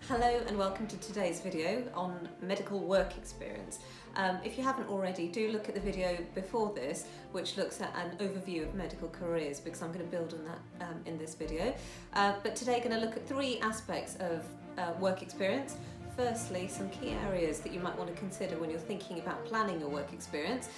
Hello and welcome to today's video on medical work experience. If you haven't already, do look at the video before this, which looks at an overview of medical careers, because I'm going to build on that in this video. But today I'm going to look at three aspects of work experience. Firstly, some key areas that you might want to consider when you're thinking about planning your work experience.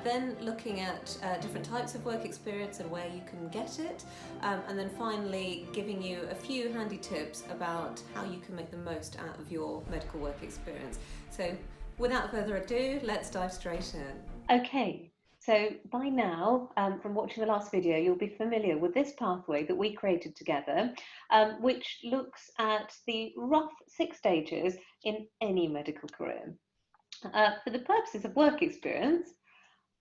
Then looking at different types of work experience and where you can get it. And then finally, giving you a few handy tips about how you can make the most out of your medical work experience. So without further ado, let's dive straight in. Okay. So by now, from watching the last video, you'll be familiar with this pathway that we created together, which looks at the rough 6 stages in any medical career. For the purposes of work experience,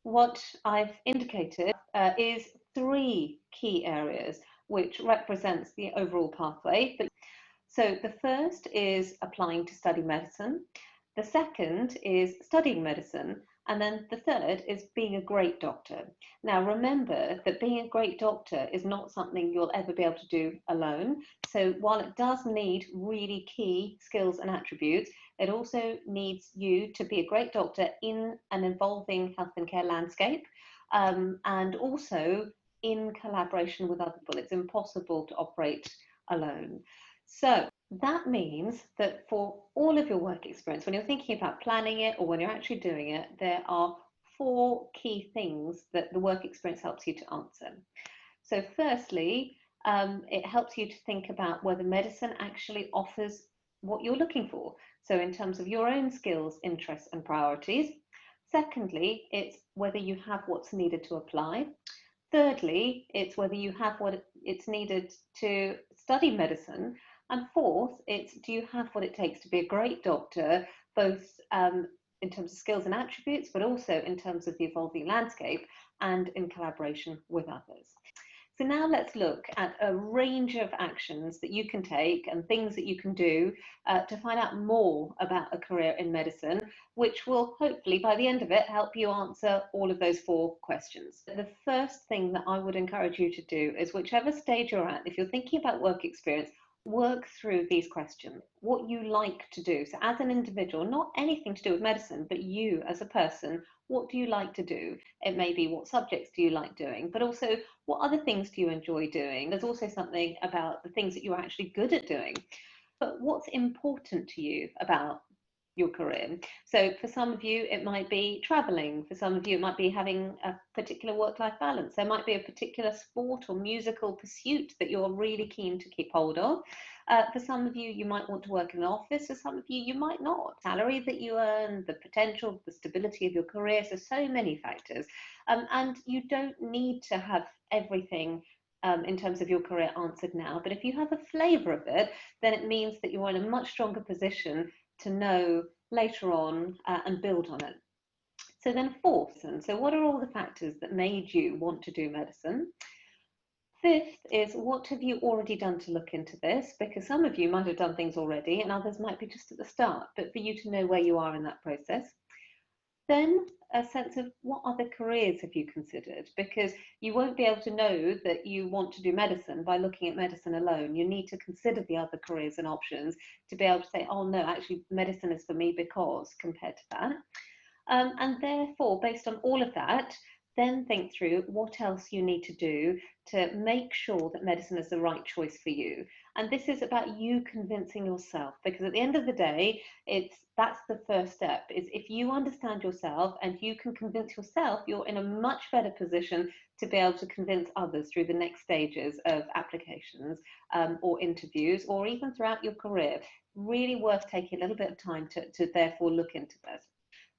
what I've indicated is 3 key areas, which represents the overall pathway. So the first is applying to study medicine. The second is studying medicine. And then the third is being a great doctor. Now, remember that being a great doctor is not something you'll ever be able to do alone. So while it does need really key skills and attributes, it also needs you to be a great doctor in an evolving health and care landscape, and also in collaboration with other people. It's impossible to operate alone. So that means that for all of your work experience, when you're thinking about planning it or when you're actually doing it, there are 4 key things that the work experience helps you to answer. So firstly, it helps you to think about whether medicine actually offers what you're looking for. So in terms of your own skills, interests and priorities. Secondly, it's whether you have what's needed to apply. Thirdly, it's whether you have what it's needed to study medicine. And fourth, it's do you have what it takes to be a great doctor, both in terms of skills and attributes, but also in terms of the evolving landscape and in collaboration with others. So now let's look at a range of actions that you can take and things that you can do to find out more about a career in medicine, which will hopefully, by the end of it, help you answer all of those 4 questions. The first thing that I would encourage you to do is, whichever stage you're at, if you're thinking about work experience, work through these questions, what you like to do. So as an individual, not anything to do with medicine, but you as a person, what do you like to do? It may be what subjects do you like doing, but also what other things do you enjoy doing? There's also something about the things that you're actually good at doing. But what's important to you about your career? So for some of you, it might be traveling. For some of you, it might be having a particular work-life balance. There might be a particular sport or musical pursuit that you're really keen to keep hold of. For some of you, you might want to work in an office. For some of you, you might not. Salary that you earn, the potential, the stability of your career. So many factors. And you don't need to have everything in terms of your career answered now. But if you have a flavour of it, then it means that you're in a much stronger position to know later on and build on it. So then fourth, so what are all the factors that made you want to do medicine? Fifth is, what have you already done to look into this? Because some of you might have done things already and others might be just at the start, but for you to know where you are in that process. Then a sense of what other careers have you considered, because you won't be able to know that you want to do medicine by looking at medicine alone. You need to consider the other careers and options to be able to say, oh no, actually medicine is for me because, compared to that. And therefore, based on all of that, then think through what else you need to do to make sure that medicine is the right choice for you. And this is about you convincing yourself, because at the end of the day, that's the first step, is if you understand yourself and you can convince yourself, you're in a much better position to be able to convince others through the next stages of applications or interviews, or even throughout your career. Really worth taking a little bit of time to therefore look into this.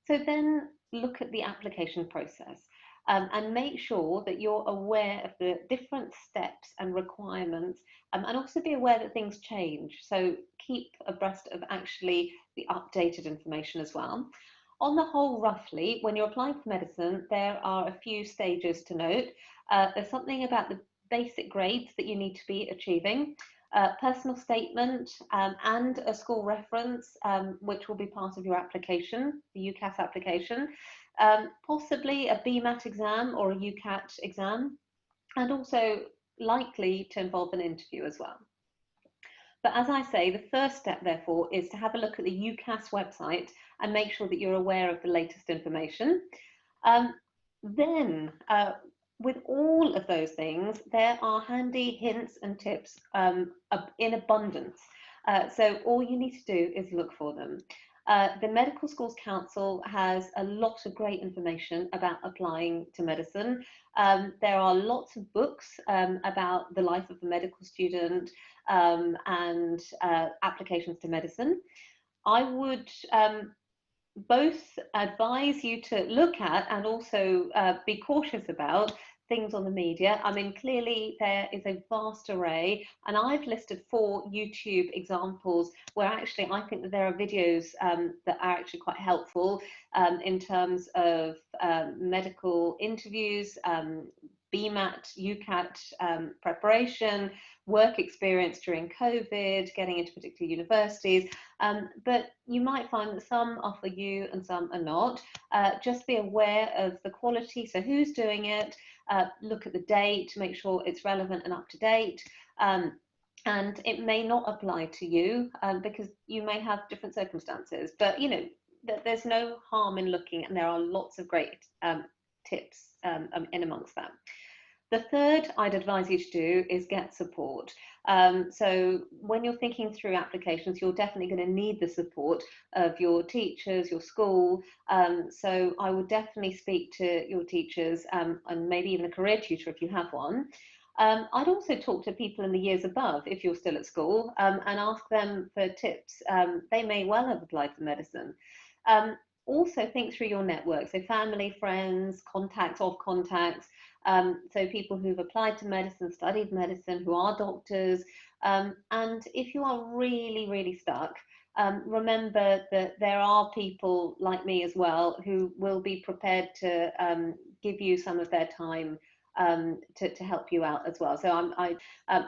So then look at the application process. And make sure that you're aware of the different steps and requirements, and also be aware that things change. So keep abreast of actually the updated information as well. On the whole, roughly, when you're applying for medicine, there are a few stages to note. There's something about the basic grades that you need to be achieving. Personal statement and a school reference, which will be part of your application, the UCAS application, possibly a BMAT exam or a UCAT exam, and also likely to involve an interview as well. But as I say, the first step, therefore, is to have a look at the UCAS website and make sure that you're aware of the latest information. Then, with all of those things, there are handy hints and tips in abundance. So all you need to do is look for them. The Medical Schools Council has a lot of great information about applying to medicine. There are lots of books about the life of a medical student and applications to medicine. I would both advise you to look at and also be cautious about things on the media. I mean, clearly there is a vast array, and I've listed 4 YouTube examples where actually I think that there are videos that are actually quite helpful in terms of medical interviews, BMAT, UCAT preparation, work experience during COVID, getting into particular universities, but you might find that some offer you and some are not. Just be aware of the quality, so who's doing it, look at the date to make sure it's relevant and up to date. And it may not apply to you because you may have different circumstances, but you know, there's no harm in looking, and there are lots of great tips in amongst that. The third I'd advise you to do is get support. So when you're thinking through applications, you're definitely going to need the support of your teachers, your school. So I would definitely speak to your teachers and maybe even a career tutor if you have one. I'd also talk to people in the years above if you're still at school and ask them for tips. They may well have applied for medicine. Also think through your network, so family, friends, contacts of contacts, so people who've applied to medicine, studied medicine, who are doctors. And if you are really, really stuck, remember that there are people like me as well who will be prepared to give you some of their time to help you out as well. So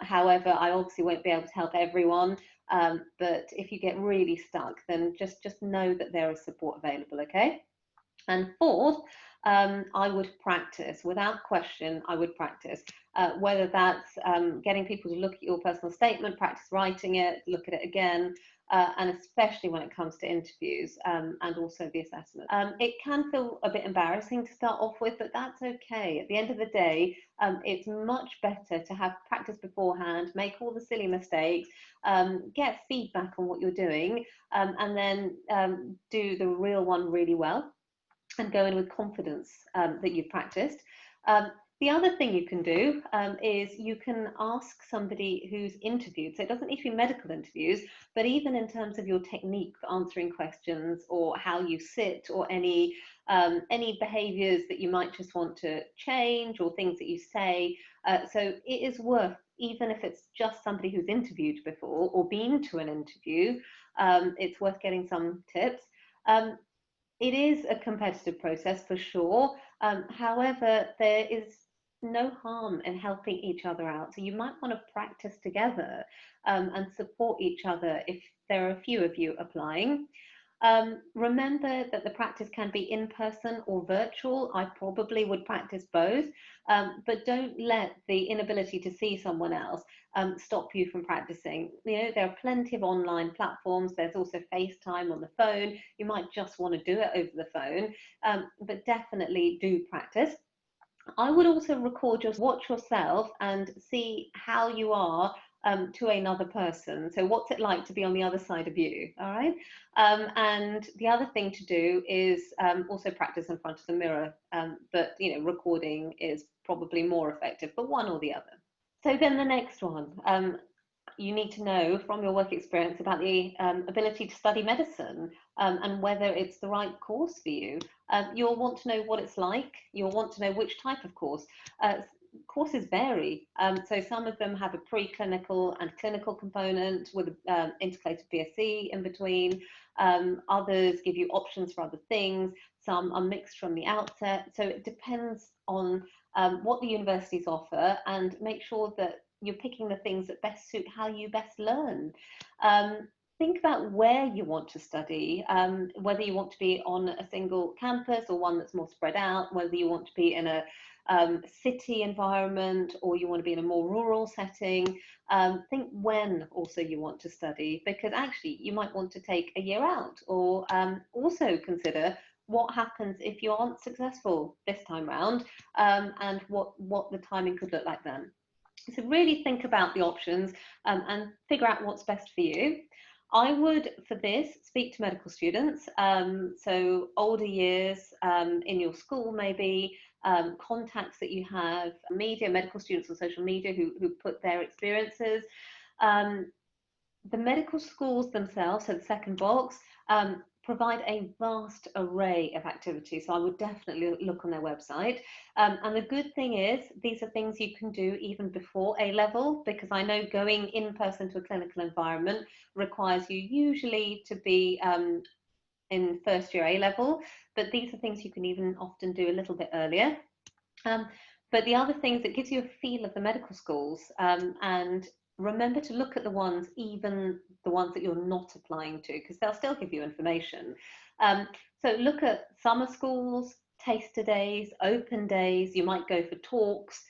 however, I obviously won't be able to help everyone, but if you get really stuck, then just know that there is support available, okay? And fourth, I would practice. Without question, I would practice. Whether that's getting people to look at your personal statement, practice writing it, look at it again, and especially when it comes to interviews and also the assessment. It can feel a bit embarrassing to start off with, but that's okay. At the end of the day, it's much better to have practice beforehand, make all the silly mistakes, get feedback on what you're doing, and then do the real one really well and go in with confidence that you've practiced. The other thing you can do is you can ask somebody who's interviewed. So it doesn't need to be medical interviews, but even in terms of your technique for answering questions or how you sit or any behaviours that you might just want to change or things that you say. So it is worth, even if it's just somebody who's interviewed before or been to an interview, it's worth getting some tips. It is a competitive process for sure. However, there is no harm in helping each other out. So you might want to practice together and support each other if there are a few of you applying. Remember that the practice can be in person or virtual. I probably would practice both, but don't let the inability to see someone else stop you from practicing. You know, there are plenty of online platforms. There's also FaceTime on the phone. You might just want to do it over the phone, but definitely do practice. I would also watch yourself and see how you are to another person. So what's it like to be on the other side of you, all right? And the other thing to do is also practice in front of the mirror, but you know, recording is probably more effective, but one or the other. So then the next one, you need to know from your work experience about the ability to study medicine and whether it's the right course for you. You'll want to know what it's like. You'll want to know which type of course. Courses vary. So some of them have a preclinical and clinical component with an intercalated BSc in between. Others give you options for other things. Some are mixed from the outset. So it depends on what the universities offer, and make sure that you're picking the things that best suit how you best learn. think about where you want to study, whether you want to be on a single campus or one that's more spread out, whether you want to be in a city environment or you want to be in a more rural setting. Think when also you want to study, because actually you might want to take a year out, or also consider what happens if you aren't successful this time round, and what the timing could look like then. So really think about the options, and figure out what's best for you. I would, for this, speak to medical students, so older years in your school maybe, contacts that you have, media, medical students on social media who put their experiences. Um, the medical schools themselves, so the second box, provide a vast array of activities. So I would definitely look on their website. And the good thing is, these are things you can do even before A level, because I know going in person to a clinical environment requires you usually to be in first year A level, but these are things you can even often do a little bit earlier. Um, but the other things, it gives you a feel of the medical schools, and remember to look at the ones, even the ones that you're not applying to, because they'll still give you information. So look at summer schools, taster days, open days. You might go for talks,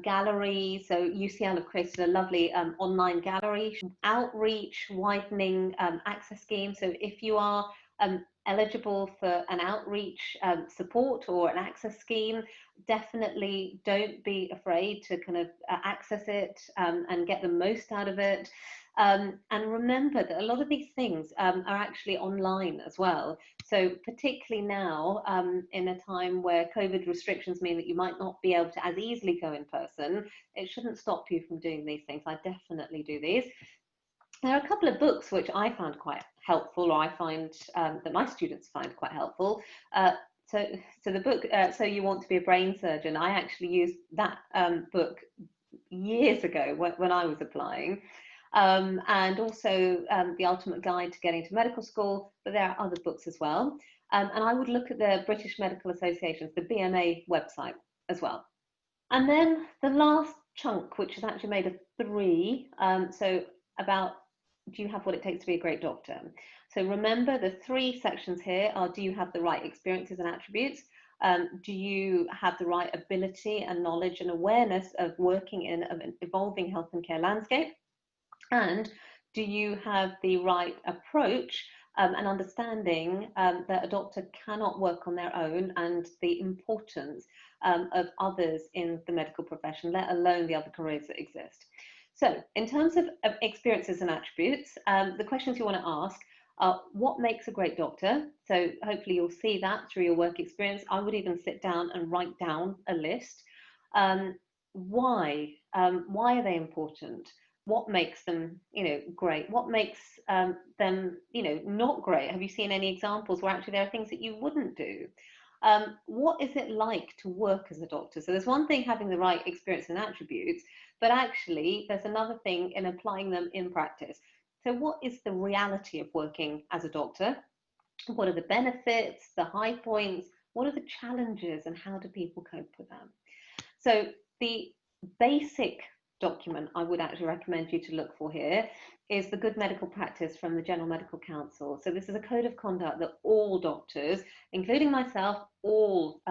galleries. So UCL have created a lovely online gallery, outreach, widening access scheme. So if you are eligible for an outreach support or an access scheme, definitely don't be afraid to kind of access it, and get the most out of it. And remember that a lot of these things are actually online as well. So particularly now, in a time where COVID restrictions mean that you might not be able to as easily go in person, it shouldn't stop you from doing these things. I definitely do these. There are a couple of books which I found quite helpful, or I find that my students find quite helpful. So, so the book, So You Want to Be a Brain Surgeon, I actually used that book years ago when I was applying. And also The Ultimate Guide to Getting to Medical School, but there are other books as well. And I would look at the British Medical Association's, the BMA website as well. And then the last chunk, which is actually made of three, so about, do you have what it takes to be a great doctor? So remember, the three sections here are, do you have the right experiences and attributes? Do you have the right ability and knowledge and awareness of working in an evolving health and care landscape? And do you have the right approach and understanding that a doctor cannot work on their own, and the importance of others in the medical profession, let alone the other careers that exist? So in terms of experiences and attributes, the questions you want to ask are, what makes a great doctor? So hopefully you'll see that through your work experience. I would even sit down and write down a list. Why? Why are they important? What makes them, great? What makes them, not great? Have you seen any examples where actually there are things that you wouldn't do? What is it like to work as a doctor? So there's one thing having the right experience and attributes, but actually there's another thing in applying them in practice. So what is the reality of working as a doctor? What are the benefits, the high points? What are the challenges, and how do people cope with them? So the basic document I would actually recommend you to look for here is the Good Medical Practice from the General Medical Council. So this is a code of conduct that all doctors, including myself, all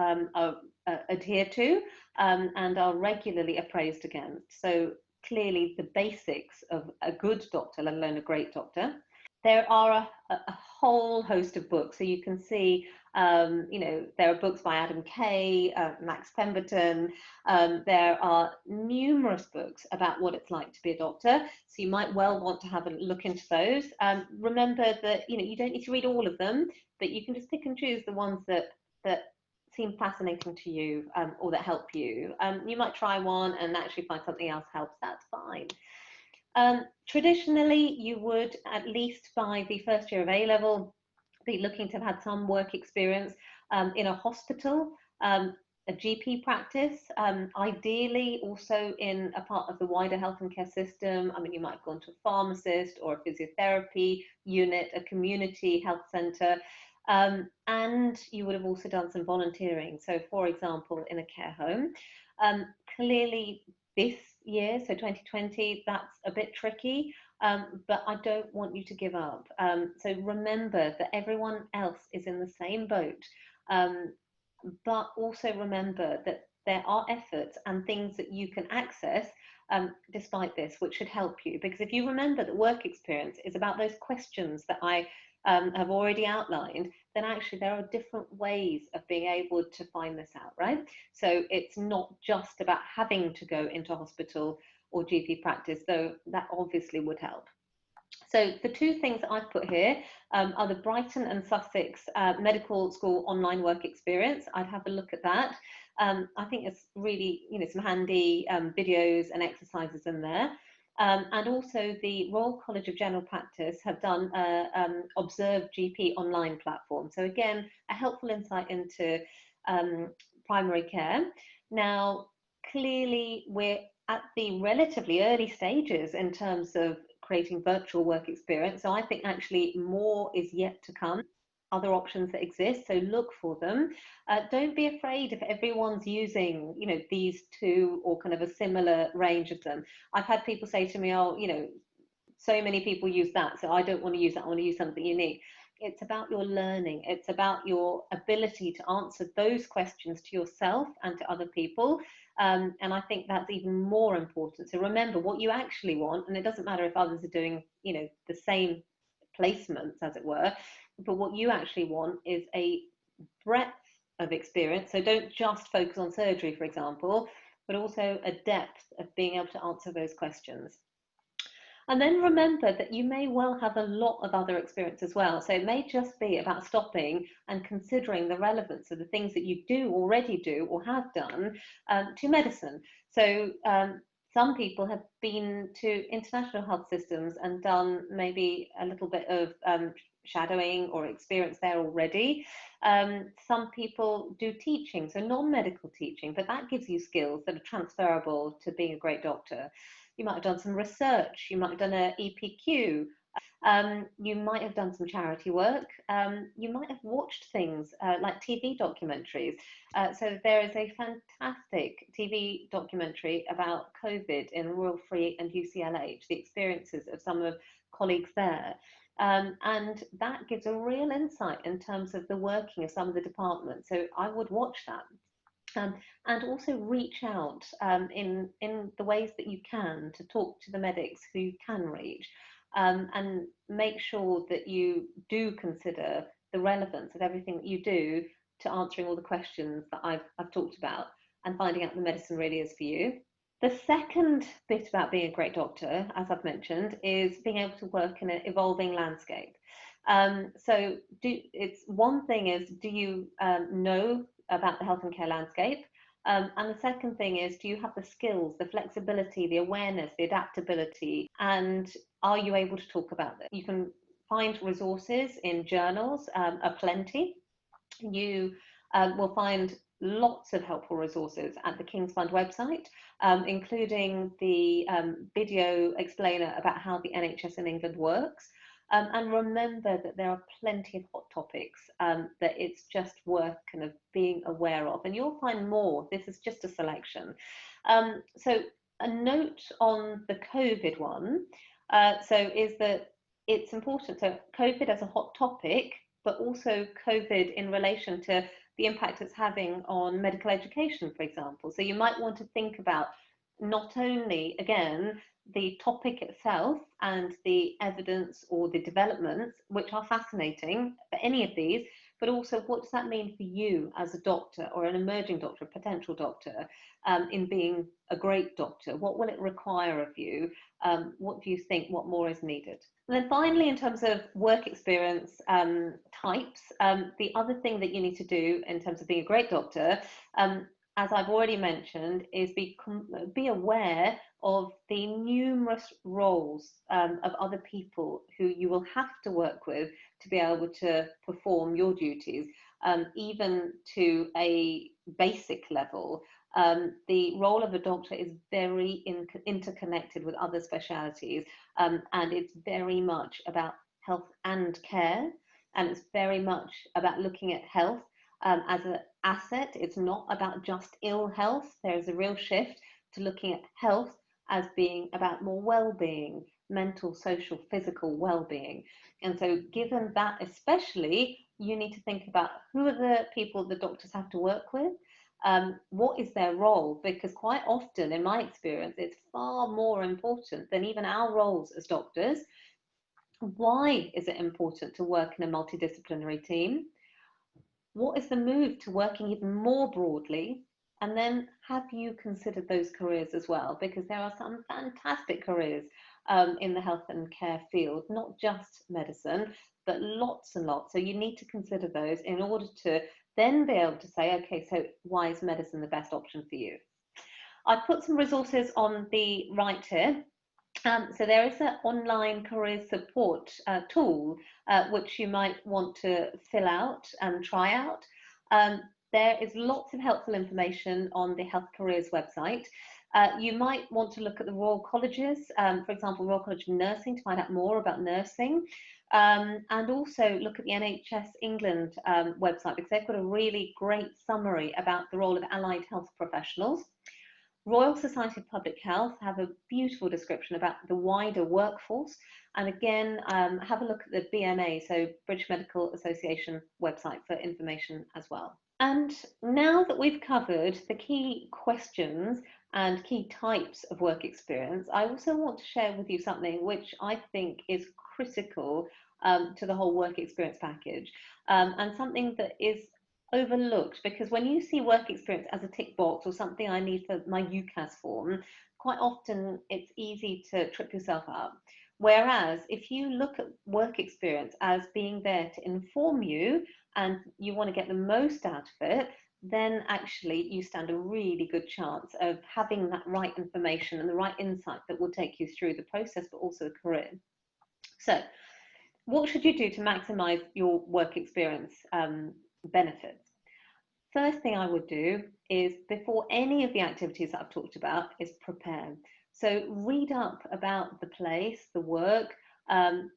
adhere to, and are regularly appraised against. So clearly the basics of a good doctor, let alone a great doctor. There are a whole host of books. So you can see, there are books by Adam Kay, Max Pemberton. There are numerous books about what it's like to be a doctor. So you might well want to have a look into those. Remember that, you don't need to read all of them, but you can just pick and choose the ones that seem fascinating to you, or that help you. You might try one and actually find something else helps. That's fine. Traditionally, you would, at least by the first year of A level, be looking to have had some work experience in a hospital, a GP practice, ideally also in a part of the wider health and care system. I mean, you might have gone to a pharmacist or a physiotherapy unit, a community health centre, and you would have also done some volunteering. So, for example, in a care home. Clearly, this year, so 2020, that's a bit tricky. but I don't want you to give up. So remember that everyone else is in the same boat, um, but also remember that there are efforts and things that you can access despite this, which should help you. Because if you remember that work experience is about those questions that I have already outlined, then actually there are different ways of being able to find this out, right? So it's not just about having to go into hospital or GP practice, though that obviously would help. So the two things that I've put here are the Brighton and Sussex Medical School online work experience. I'd have a look at that. I think it's really, some handy videos and exercises in there. And also the Royal College of General Practice have done a Observe GP online platform. So again, a helpful insight into primary care. Now, clearly we're at the relatively early stages in terms of creating virtual work experience. So I think actually more is yet to come, other options that exist. So look for them. Don't be afraid if everyone's using, these two or kind of a similar range of them. I've had people say to me, oh, so many people use that, so I don't want to use that, I want to use something unique. It's about your learning. It's about your ability to answer those questions to yourself and to other people. And I think that's even more important. So remember what you actually want, and it doesn't matter if others are doing, the same placements, as it were, but what you actually want is a breadth of experience. So don't just focus on surgery, for example, but also a depth of being able to answer those questions. And then remember that you may well have a lot of other experience as well. So it may just be about stopping and considering the relevance of the things that you do already do or have done to medicine. So some people have been to international health systems and done maybe a little bit of shadowing or experience there already. Some people do teaching, so non-medical teaching, but that gives you skills that are transferable to being a great doctor. You might have done some research, you might have done an EPQ, you might have done some charity work, you might have watched things like TV documentaries. So there is a fantastic TV documentary about COVID in Royal Free and UCLH, the experiences of some of colleagues there. And that gives a real insight in terms of the working of some of the departments. So I would watch that. And also reach out in the ways that you can to talk to the medics who you can reach, and make sure that you do consider the relevance of everything that you do to answering all the questions that I've talked about and finding out the medicine really is for you. The second bit about being a great doctor, as I've mentioned, is being able to work in an evolving landscape. So it's one thing is, do you know about the health and care landscape? And the second thing is, do you have the skills, the flexibility, the awareness, the adaptability, and are you able to talk about this? You can find resources in journals, aplenty. You will find lots of helpful resources at the King's Fund website, including the video explainer about how the NHS in England works. And remember that there are plenty of hot topics that it's just worth kind of being aware of, and you'll find more. This is just a selection. So a note on the COVID one, so is that it's important. So COVID as a hot topic, but also COVID in relation to the impact it's having on medical education, for example. So you might want to think about not only, again, the topic itself and the evidence or the developments, which are fascinating for any of these, but also what does that mean for you as a doctor or an emerging doctor, a potential doctor, in being a great doctor? What will it require of you? What do you think, what more is needed? And then finally, in terms of work experience types, the other thing that you need to do in terms of being a great doctor, as I've already mentioned, is be aware of the numerous roles of other people who you will have to work with to be able to perform your duties, even to a basic level. The role of a doctor is very interconnected with other specialities, and it's very much about health and care, and it's very much about looking at health as an asset. It's not about just ill health. There is a real shift to looking at health as being about more well-being, mental, social, physical well-being. And so given that especially, you need to think about who are the people the doctors have to work with. What is their role? Because quite often, in my experience, it's far more important than even our roles as doctors. Why is it important to work in a multidisciplinary team? What is the move to working even more broadly? And then have you considered those careers as well? Because there are some fantastic careers in the health and care field, not just medicine, but lots and lots. So you need to consider those in order to then be able to say, okay, so why is medicine the best option for you? I've put some resources on the right here. So there is an online career support tool which you might want to fill out and try out. There is lots of helpful information on the Health Careers website. You might want to look at the Royal Colleges, for example, Royal College of Nursing, to find out more about nursing. And also look at the NHS England website, because they've got a really great summary about the role of allied health professionals. Royal Society of Public Health have a beautiful description about the wider workforce. And again, have a look at the BMA, so British Medical Association website, for information as well. And now that we've covered the key questions and key types of work experience, I also want to share with you something which I think is critical to the whole work experience package, and something that is overlooked, because when you see work experience as a tick box or something I need for my UCAS form, quite often it's easy to trip yourself up. Whereas if you look at work experience as being there to inform you and you want to get the most out of it, then actually you stand a really good chance of having that right information and the right insight that will take you through the process, but also the career. So what should you do to maximize your work experience benefits? First thing I would do is, before any of the activities that I've talked about, is prepare. So read up about the place, the work,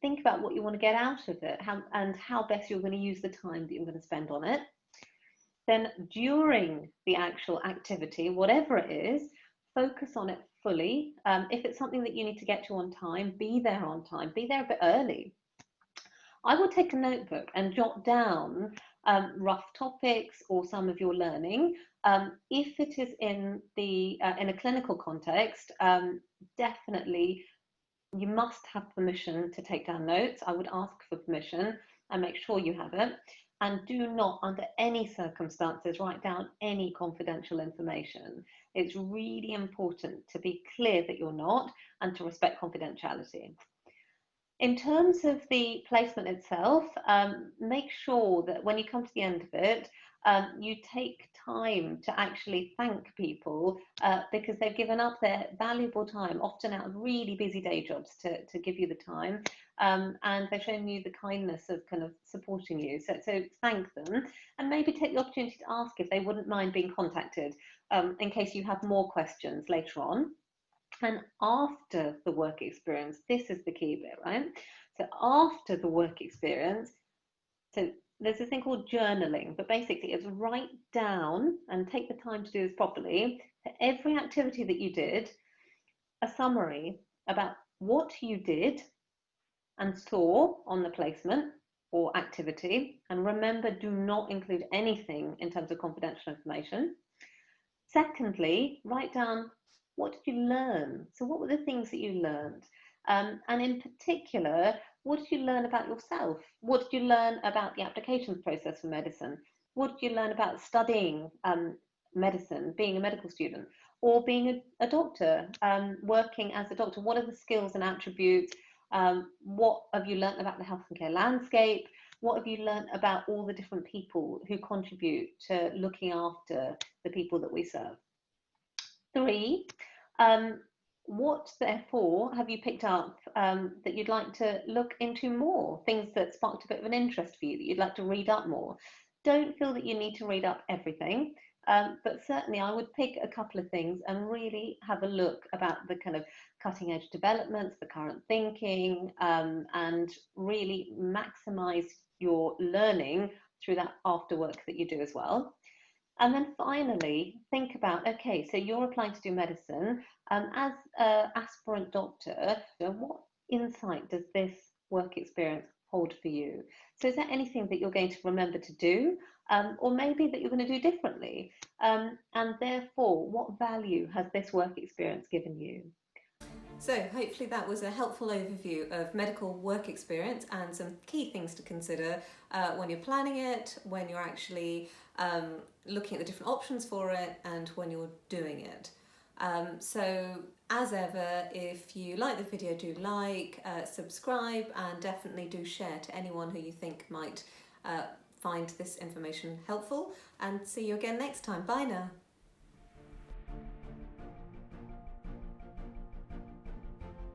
think about what you want to get out of it, and how best you're going to use the time that you're going to spend on it. Then during the actual activity, whatever it is, focus on it fully. If it's something that you need to get to on time, be there on time, be there a bit early. I would take a notebook and jot down rough topics or some of your learning. If it is in a clinical context, definitely you must have permission to take down notes. I would ask for permission and make sure you have it. And do not, under any circumstances, write down any confidential information. It's really important to be clear that you're not, and to respect confidentiality. In terms of the placement itself, make sure that when you come to the end of it, you take time to actually thank people because they've given up their valuable time, often out of really busy day jobs, to give you the time, and they've shown you the kindness of kind of supporting you. So thank them, and maybe take the opportunity to ask if they wouldn't mind being contacted in case you have more questions later on. And after the work experience, this is the key bit, right? So after the work experience, so there's this thing called journaling, but basically it's write down, and take the time to do this properly, for every activity that you did, a summary about what you did and saw on the placement or activity. And remember, do not include anything in terms of confidential information. Secondly, write down, what did you learn? So what were the things that you learned? And in particular, what did you learn about yourself? What did you learn about the applications process for medicine? What did you learn about studying medicine, being a medical student, or being a doctor, working as a doctor? What are the skills and attributes? What have you learned about the health and care landscape? What have you learned about all the different people who contribute to looking after the people that we serve? 3, what therefore have you picked up that you'd like to look into more? Things that sparked a bit of an interest for you, that you'd like to read up more. Don't feel that you need to read up everything, but certainly I would pick a couple of things and really have a look about the kind of cutting edge developments, the current thinking, and really maximize your learning through that after work that you do as well. And then finally, think about, okay, so you're applying to do medicine. As an aspirant doctor, what insight does this work experience hold for you? So is there anything that you're going to remember to do, or maybe that you're going to do differently? And therefore, what value has this work experience given you? So hopefully that was a helpful overview of medical work experience and some key things to consider when you're planning it, when you're actually looking at the different options for it, and when you're doing it. So as ever, if you like the video, do like, subscribe, and definitely do share to anyone who you think might find this information helpful. And see you again next time. Bye now.